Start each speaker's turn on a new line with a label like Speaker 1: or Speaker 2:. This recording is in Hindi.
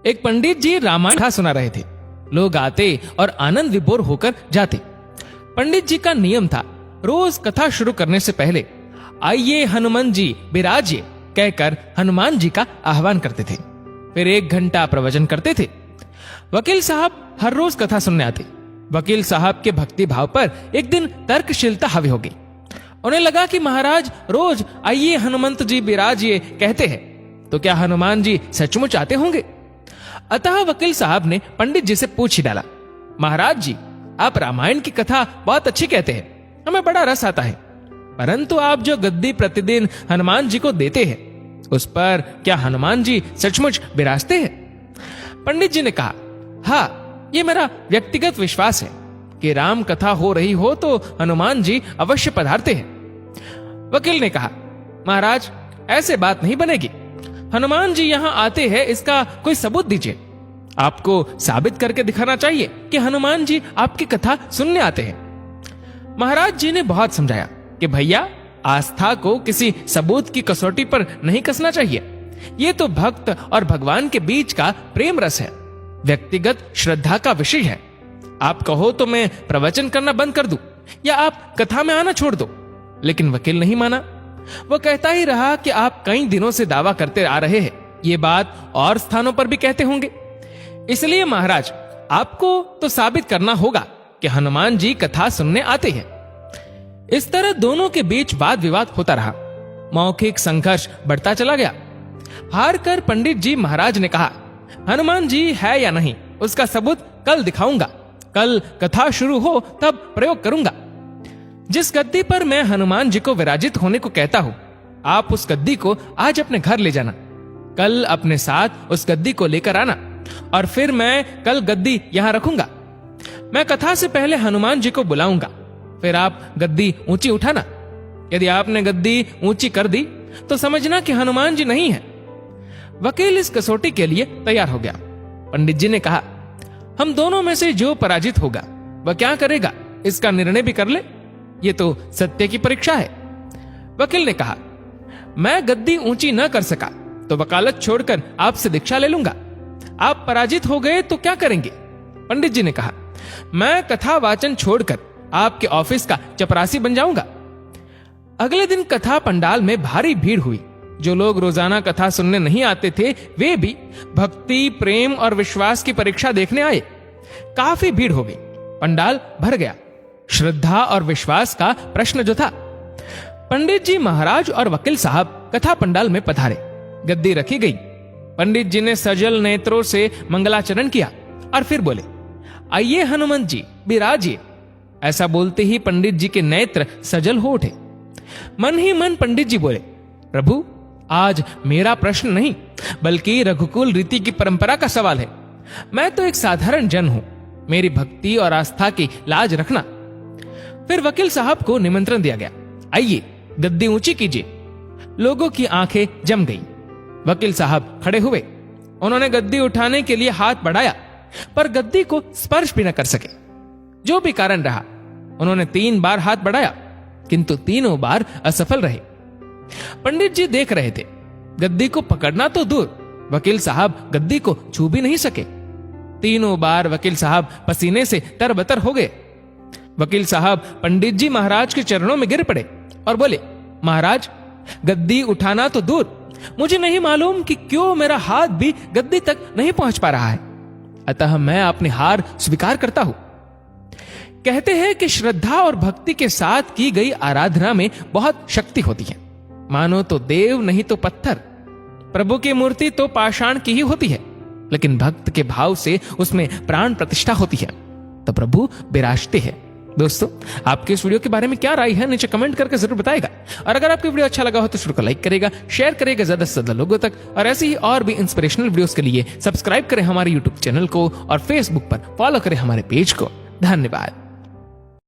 Speaker 1: एक पंडित जी रामायण कथा सुना रहे थे। लोग आते और आनंद विभोर होकर जाते। पंडित जी का नियम था, रोज कथा शुरू करने से पहले आइए हनुमान जी विराजिए कहकर हनुमान जी का आह्वान करते थे। फिर 1 घंटा प्रवचन करते थे। वकील साहब हर रोज कथा सुनने आते। वकील साहब के भक्ति भाव पर एक दिन तर्कशीलता हावी हो गई। उन्हें लगा कि महाराज रोज आइए हनुमंत जी विराजिए कहते हैं, तो क्या हनुमान जी सचमुच आते होंगे? अतः वकील साहब ने पंडित जी से पूछ ही डाला, महाराज जी आप रामायण की कथा बहुत अच्छी कहते हैं, हमें बड़ा रस आता है, परंतु आप जो गद्दी प्रतिदिन हनुमान जी को देते हैं उस पर क्या हनुमान जी सचमुच विराजते हैं? पंडित जी ने कहा, हाँ, ये मेरा व्यक्तिगत विश्वास है कि राम कथा हो रही हो तो हनुमान जी अवश्य पधारते हैं। वकील ने कहा, महाराज ऐसे बात नहीं बनेगी। हनुमान जी यहाँ आते हैं इसका कोई सबूत दीजिए। आपको साबित करके दिखाना चाहिए कि हनुमान जी आपकी कथा सुनने आते हैं। महाराज जी ने बहुत समझाया कि भैया आस्था को किसी सबूत की कसौटी पर नहीं कसना चाहिए। ये तो भक्त और भगवान के बीच का प्रेम रस है, व्यक्तिगत श्रद्धा का विषय है। आप कहो तो मैं प्रवचन करना बंद कर दूं या आप कथा में आना छोड़ दो। लेकिन वकील नहीं माना। वो कहता ही रहा कि आप कई दिनों से दावा करते आ रहे हैं, ये बात और स्थानों पर भी कहते होंगे। इसलिए महाराज आपको तो साबित करना होगा कि हनुमान जी कथा सुनने आते हैं। इस तरह दोनों के बीच वाद विवाद होता रहा। मौखिक संघर्ष बढ़ता चला गया। हार कर पंडित जी महाराज ने कहा, हनुमान जी है या नहीं उसका सबूत कल दिखाऊंगा। कल कथा शुरू हो तब प्रयोग करूंगा। जिस गद्दी पर मैं हनुमान जी को विराजित होने को कहता हूं, आप उस गद्दी को आज अपने घर ले जाना। कल अपने साथ उस गद्दी को लेकर आना और फिर मैं कल गद्दी यहां रखूंगा। मैं कथा से पहले हनुमान जी को बुलाऊंगा, फिर आप गद्दी ऊंची उठाना। यदि आपने गद्दी ऊंची कर दी तो समझना कि हनुमान जी नहीं है। वकील इस कसौटी के लिए तैयार हो गया। पंडित जी ने कहा, हम दोनों में से जो पराजित होगा वह क्या करेगा इसका निर्णय भी कर ले। ये तो सत्य की परीक्षा है। वकील ने कहा, मैं गद्दी ऊंची न कर सका तो वकालत छोड़कर आपसे दीक्षा ले लूंगा। आप पराजित हो गए तो क्या करेंगे? पंडित जी ने कहा, मैं कथा वाचन छोड़कर आपके ऑफिस का चपरासी बन जाऊंगा। अगले दिन कथा पंडाल में भारी भीड़ हुई। जो लोग रोजाना कथा सुनने नहीं आते थे वे भी भक्ति, प्रेम और विश्वास की परीक्षा देखने आए। काफी भीड़ हो गई। पंडाल भर गया। श्रद्धा और विश्वास का प्रश्न जो था। पंडित जी महाराज और वकील साहब कथा पंडाल में पधारे। गद्दी रखी गई। पंडित जी ने सजल नेत्रों से मंगलाचरण किया और फिर बोले, आइए हनुमान जी विराजिए। ऐसा बोलते ही पंडित जी के नेत्र सजल हो उठे। मन ही मन पंडित जी बोले, प्रभु आज मेरा प्रश्न नहीं बल्कि रघुकुल रीति की परंपरा का सवाल है। मैं तो एक साधारण जन हूं, मेरी भक्ति और आस्था की लाज रखना। फिर वकील साहब को निमंत्रण दिया गया, आइए गद्दी ऊंची कीजिए। लोगों की आंखें जम गईं। वकील साहब खड़े हुए। उन्होंने गद्दी उठाने के लिए हाथ बढ़ाया पर गद्दी को स्पर्श भी न कर सके। जो भी कारण रहा, उन्होंने 3 बार हाथ बढ़ाया किंतु तीनों बार असफल रहे। पंडित जी देख रहे थे। गद्दी को पकड़ना तो दूर, वकील साहब गद्दी को छू भी नहीं सके। तीनों बार वकील साहब पसीने से तरबतर हो गए। वकील साहब पंडित जी महाराज के चरणों में गिर पड़े और बोले, महाराज गद्दी उठाना तो दूर, मुझे नहीं मालूम कि क्यों मेरा हाथ भी गद्दी तक नहीं पहुंच पा रहा है, अतः मैं अपनी हार स्वीकार करता हूं। कहते हैं कि श्रद्धा और भक्ति के साथ की गई आराधना में बहुत शक्ति होती है। मानो तो देव नहीं तो पत्थर। प्रभु की मूर्ति तो पाषाण की ही होती है, लेकिन भक्त के भाव से उसमें प्राण प्रतिष्ठा होती है तो प्रभु विराजते हैं। दोस्तों, आपके इस वीडियो के बारे में क्या राय है नीचे कमेंट करके जरूर बताएगा। और अगर आपको वीडियो अच्छा लगा हो तो वीडियो को लाइक करेगा, शेयर करेगा ज्यादा से ज्यादा लोगों तक। और ऐसे ही और भी इंस्पिरेशनल वीडियोस के लिए सब्सक्राइब करें हमारे यूट्यूब चैनल को और फेसबुक पर फॉलो करें हमारे पेज को। धन्यवाद।